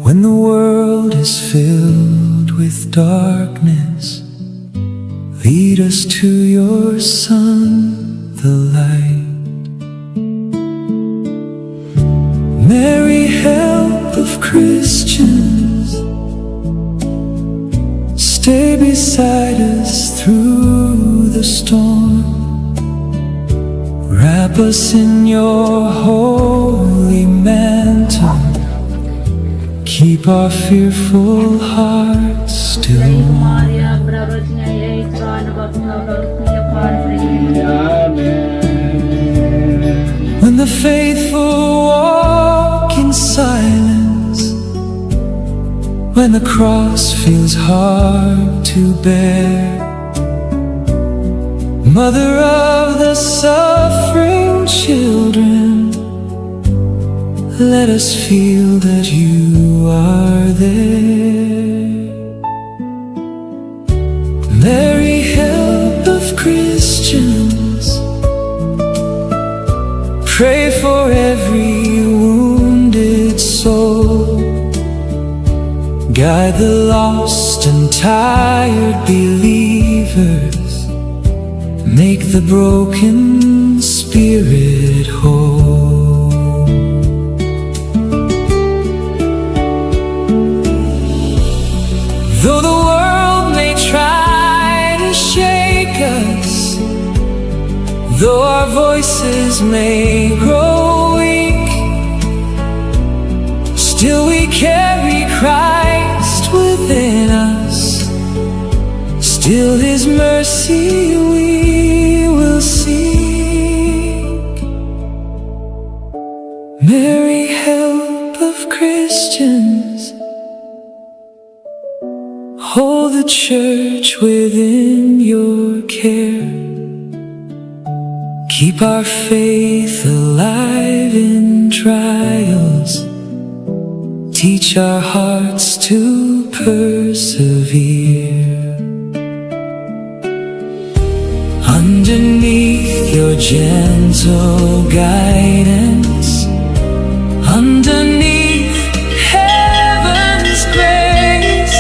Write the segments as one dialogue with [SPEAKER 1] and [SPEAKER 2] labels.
[SPEAKER 1] When the world is filled with darkness, lead us to your Son, the light. Mary, help of Christians, stay beside us through the storm. Wrap us in your holy mantle, keep our fearful hearts still warm. When the faithful walk in silence, when the cross feels hard to bear, Mother of the suffering children, let us feel that you are there. Mary, help of Christians, pray for every wounded soul. Guide the lost and tired believers, make the broken spirit whole. Though the world may try to shake us, though our voices may grow weak, still we carry Christ within us, still His mercy we will seek. Mary, help of Christians, hold the church within your care. Keep our faith alive in trials, teach our hearts to persevere. Underneath your gentle guidance, underneath heaven's grace,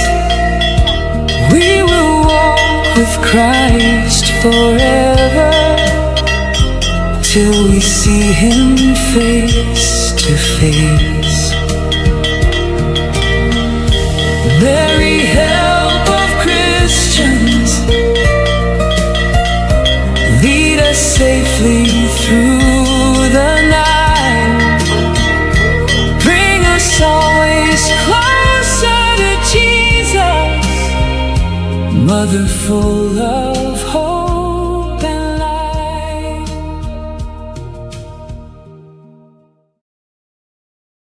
[SPEAKER 1] we will walk with Christ forever, till we see Him face to face. Mary, help of Christians, lead us safely through the night. Bring us always closer to Jesus, Mother full of